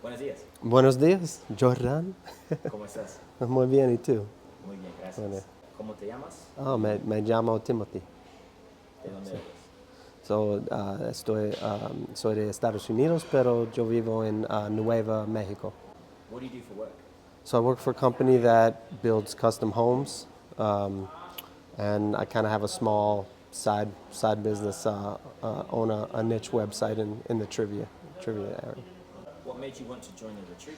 Buenos días. Buenos días, Jordan. ¿Cómo estás? Muy bien, ¿y tú? Muy bien, Bueno. gracias. ¿Cómo te llamas? Me llamo Timothy. ¿De dónde eres? Soy de Estados Unidos, pero yo vivo en Nueva México. What do you do for work? So I work for a company that builds custom homes, and I kind of have a small side business, own a niche website in the trivia area. What made you want to join the retreat?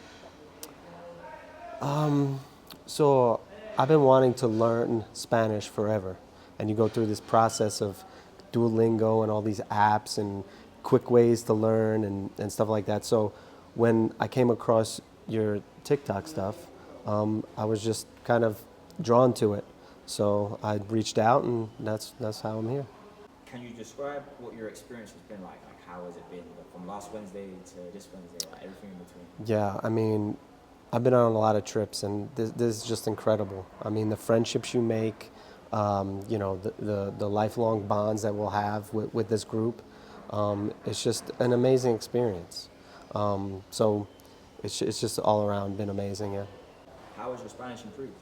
So I've been wanting to learn Spanish forever, and you go through this process of Duolingo and all these apps and quick ways to learn and stuff like that. So when I came across your TikTok stuff, I was just kind of drawn to it. So I reached out, and that's how I'm here. Can you describe what your experience has been like? Like, how has it been from last Wednesday to this Wednesday, like everything in between? Yeah, I mean, I've been on a lot of trips, and this is just incredible. I mean, the friendships you make, the lifelong bonds that we'll have with this group. It's just an amazing experience. So it's just all around been amazing. Yeah. How has your Spanish improved?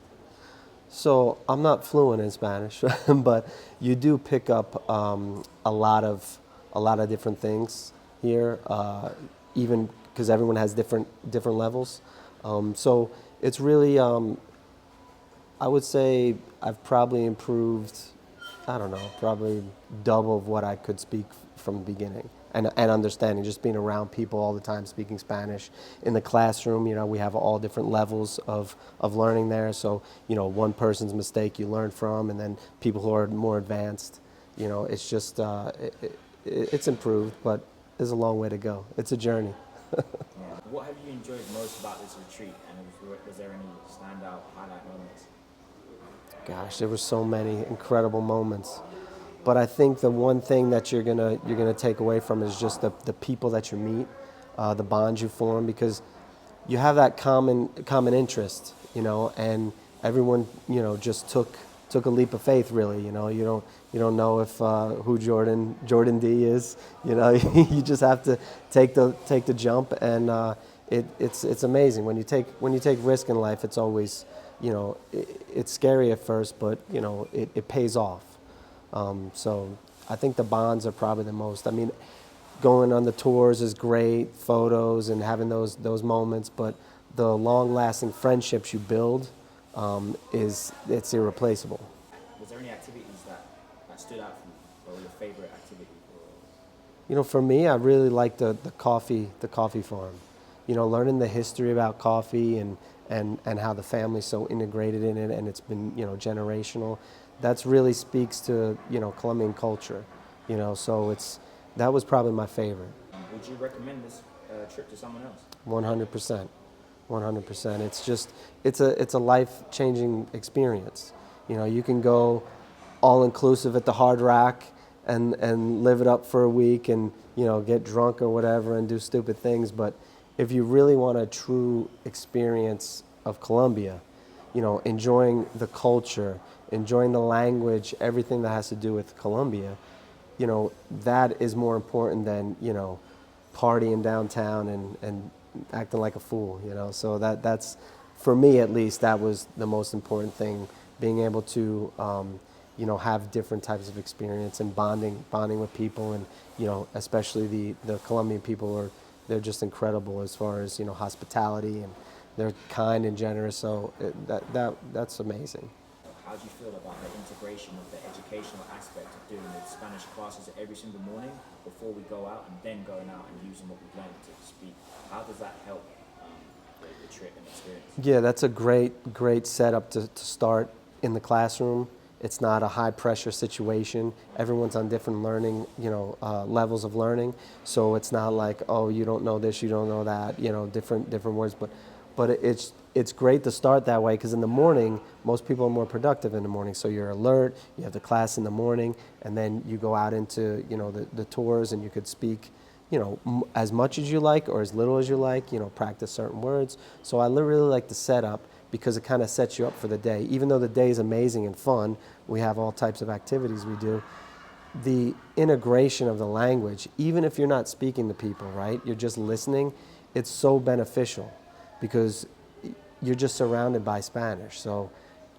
So I'm not fluent in Spanish, but you do pick up a lot of different things here, even because everyone has different levels. So it's really, I would say I've probably improved, I don't know, probably double of what I could speak from the beginning. And understanding, just being around people all the time speaking Spanish. In the classroom, we have all different levels of learning there. So, one person's mistake you learn from, and then people who are more advanced. It's just, it's improved, but there's a long way to go. It's a journey. Yeah. What have you enjoyed most about this retreat? And was there any standout highlight moments? Gosh, there were so many incredible moments. But I think the one thing that you're gonna take away from is just the people that you meet, the bonds you form, because you have that common interest, and everyone just took a leap of faith. Really, you don't know if who Jordan D is. You just have to take the jump, and it's amazing when you take risk in life. It's always it's scary at first, but it pays off. So I think the bonds are probably the most. I mean, going on the tours is great, photos and having those moments, but the long-lasting friendships you build it's irreplaceable. Was there any activities that stood out for you, or your favorite activity? For me, I really like the coffee farm. Learning the history about coffee and how the family's so integrated in it, and it's been generational. That's really speaks to Colombian culture. So that was probably my favorite. Would you recommend this trip to someone else? 100%. 100%. It's a life-changing experience. You can go all-inclusive at the Hard Rock and live it up for a week and get drunk or whatever and do stupid things. But if you really want a true experience of Colombia, enjoying the culture, enjoying the language, everything that has to do with Colombia, that is more important than partying downtown and acting like a fool. So that's for me, at least, that was the most important thing, being able to have different types of experience and bonding with people, and especially the Colombian people they're just incredible as far as hospitality, and they're kind and generous. So that's amazing. How do you feel about the integration of the educational aspect of doing the Spanish classes every single morning before we go out, and then going out and using what we've learned to speak? How does that help the trip and experience? Yeah, that's a great setup to start in the classroom. It's not a high pressure situation. Everyone's on different learning, levels of learning. So it's not like, oh, you don't know this, you don't know that, different words. But it's great to start that way, because in the morning, most people are more productive in the morning. So you're alert, you have the class in the morning, and then you go out into, the tours, and you could speak, as much as you like or as little as you like, practice certain words. So I really like the setup, because it kind of sets you up for the day. Even though the day is amazing and fun, we have all types of activities we do. The integration of the language, even if you're not speaking to people, right? You're just listening. it's so beneficial because you're just surrounded by Spanish. So,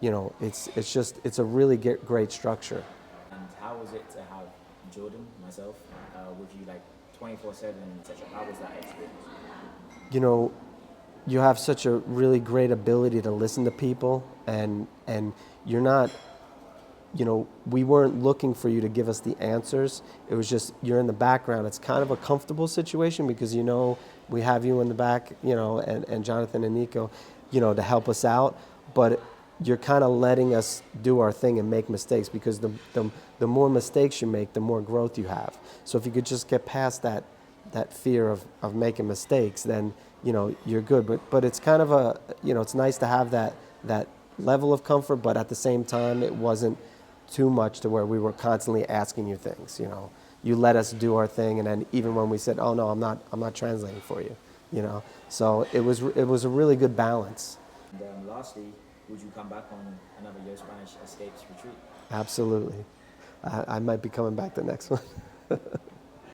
you know, it's a really great structure. And how was it to have Jordan, myself, with you like 24/7, etc.? How was that experience? You know, you have such a really great ability to listen to people, and you're not, you know, we weren't looking for you to give us the answers. It was just you're in the background. It's kind of a comfortable situation because, you know, we have you in the back, you know, and Jonathan and Nico, you know, to help us out. But you're kind of letting us do our thing and make mistakes, because the more mistakes you make, the more growth you have. So if you could just get past that fear of making mistakes, then, you know, you're good. But it's kind of a, you know, it's nice to have that level of comfort, but at the same time, it wasn't too much to where we were constantly asking you things. You know, you let us do our thing, and then even when we said, "Oh no, I'm not translating for you," you know, so it was a really good balance. And lastly, would you come back on another Yo Spanish Escapes retreat? Absolutely, I might be coming back the next one.